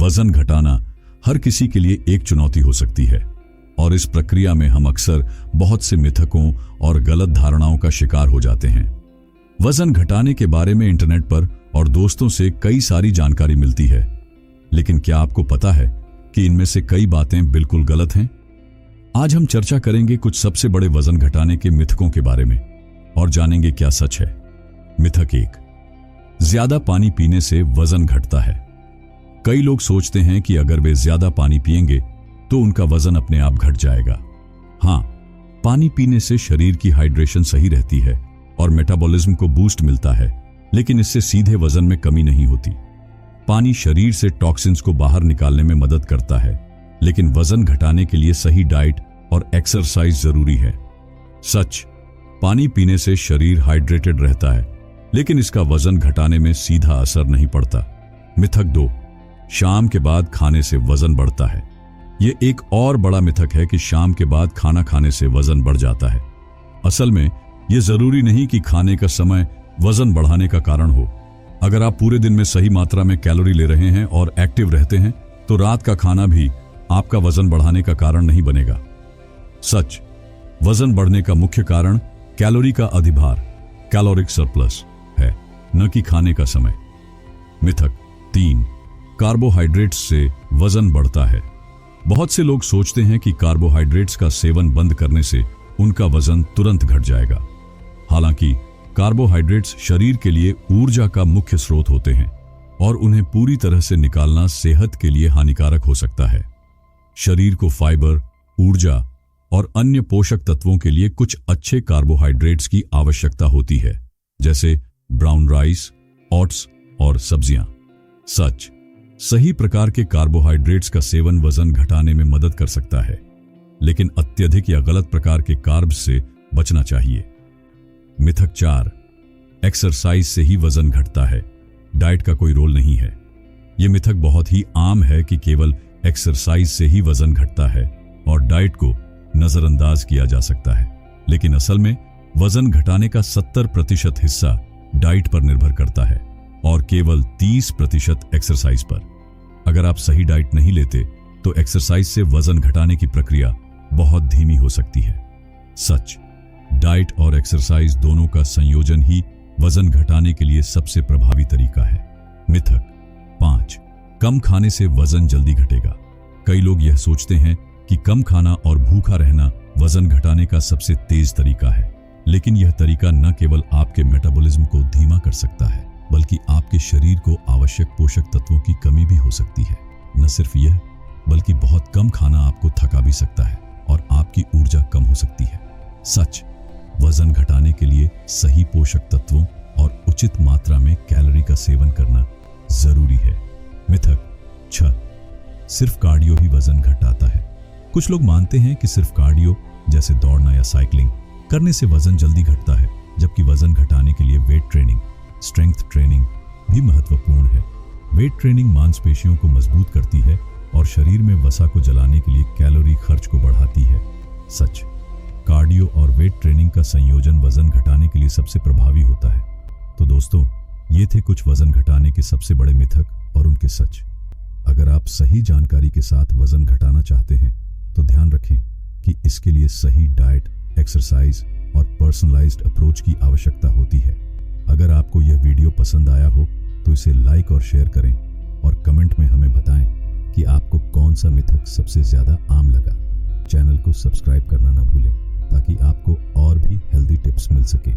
वजन घटाना हर किसी के लिए एक चुनौती हो सकती है और इस प्रक्रिया में हम अक्सर बहुत से मिथकों और गलत धारणाओं का शिकार हो जाते हैं। वजन घटाने के बारे में इंटरनेट पर और दोस्तों से कई सारी जानकारी मिलती है, लेकिन क्या आपको पता है कि इनमें से कई बातें बिल्कुल गलत हैं? आज हम चर्चा करेंगे कुछ सबसे बड़े वजन घटाने के मिथकों के बारे में और जानेंगे क्या सच है। मिथक 1, ज्यादा पानी पीने से वजन घटता है। कई लोग सोचते हैं कि अगर वे ज्यादा पानी पिएंगे तो उनका वजन अपने आप घट जाएगा। हां, पानी पीने से शरीर की हाइड्रेशन सही रहती है और मेटाबॉलिज्म को बूस्ट मिलता है, लेकिन इससे सीधे वजन में कमी नहीं होती। पानी शरीर से टॉक्सिन्स को बाहर निकालने में मदद करता है, लेकिन वजन घटाने के लिए सही डाइट और एक्सरसाइज जरूरी है। सच, पानी पीने से शरीर हाइड्रेटेड रहता है, लेकिन इसका वजन घटाने में सीधा असर नहीं पड़ता। मिथक 2, शाम के बाद खाने से वजन बढ़ता है। यह एक और बड़ा मिथक है कि शाम के बाद खाना खाने से वजन बढ़ जाता है। असल में यह जरूरी नहीं कि खाने का समय वजन बढ़ाने का कारण हो। अगर आप पूरे दिन में सही मात्रा में कैलोरी ले रहे हैं और एक्टिव रहते हैं तो रात का खाना भी आपका वजन बढ़ाने का कारण नहीं बनेगा। सच, वजन बढ़ने का मुख्य कारण कैलोरी का अधिभार, कैलोरिक सरप्लस है, न कि खाने का समय। मिथक 3, कार्बोहाइड्रेट्स से वजन बढ़ता है। बहुत से लोग सोचते हैं कि कार्बोहाइड्रेट्स का सेवन बंद करने से उनका वजन तुरंत घट जाएगा। हालांकि कार्बोहाइड्रेट्स शरीर के लिए ऊर्जा का मुख्य स्रोत होते हैं और उन्हें पूरी तरह से निकालना सेहत के लिए हानिकारक हो सकता है। शरीर को फाइबर, ऊर्जा और अन्य पोषक तत्वों के लिए कुछ अच्छे कार्बोहाइड्रेट्स की आवश्यकता होती है, जैसे ब्राउन राइस, ओट्स और सब्जियां। सच, सही प्रकार के कार्बोहाइड्रेट्स का सेवन वजन घटाने में मदद कर सकता है, लेकिन अत्यधिक या गलत प्रकार के कार्ब्स से बचना चाहिए। मिथक 4, एक्सरसाइज से ही वजन घटता है, डाइट का कोई रोल नहीं है। यह मिथक बहुत ही आम है कि केवल एक्सरसाइज से ही वजन घटता है और डाइट को नजरअंदाज किया जा सकता है, लेकिन असल में वजन घटाने का 70% हिस्सा डाइट पर निर्भर करता है और केवल 30% एक्सरसाइज पर। अगर आप सही डाइट नहीं लेते तो एक्सरसाइज से वजन घटाने की प्रक्रिया बहुत धीमी हो सकती है। सच, डाइट और एक्सरसाइज दोनों का संयोजन ही वजन घटाने के लिए सबसे प्रभावी तरीका है। मिथक 5, कम खाने से वजन जल्दी घटेगा। कई लोग यह सोचते हैं कि कम खाना और भूखा रहना वजन घटाने का सबसे तेज तरीका है, लेकिन यह तरीका न केवल आपके मेटाबॉलिज्म को धीमा कर सकता है, बल्कि आपके शरीर को आवश्यक पोषक तत्वों की कमी भी हो सकती है। न सिर्फ यह, बल्कि बहुत कम खाना आपको थका भी सकता है और आपकी ऊर्जा कम हो सकती है। सच, वजन घटाने के लिए सही पोषक तत्वों और उचित मात्रा में कैलोरी का सेवन करना जरूरी है। मिथक 6, सिर्फ कार्डियो ही वजन घटाता है। कुछ लोग मानते हैं कि सिर्फ कार्डियो जैसे दौड़ना या साइकिलिंग करने से वजन जल्दी घटता है, जबकि वजन घटाने के लिए वेट ट्रेनिंग, स्ट्रेंथ ट्रेनिंग भी महत्वपूर्ण है। वेट ट्रेनिंग मांसपेशियों को मजबूत करती है और शरीर में वसा को जलाने के लिए कैलोरी खर्च को बढ़ाती है। सच, कार्डियो और वेट ट्रेनिंग का संयोजन वजन घटाने के लिए सबसे प्रभावी होता है। तो दोस्तों, ये थे कुछ वजन घटाने के सबसे बड़े मिथक और उनके सच। अगर आप सही जानकारी के साथ वजन घटाना चाहते हैं तो ध्यान रखें कि इसके लिए सही डाइट, एक्सरसाइज और पर्सनलाइज्ड अप्रोच की आवश्यकता होती है। अगर आपको यह वीडियो पसंद आया हो तो इसे लाइक और शेयर करें और कमेंट में हमें बताएं कि आपको कौन सा मिथक सबसे ज्यादा आम लगा। चैनल को सब्सक्राइब करना ना भूलें ताकि आपको और भी हेल्दी टिप्स मिल सके।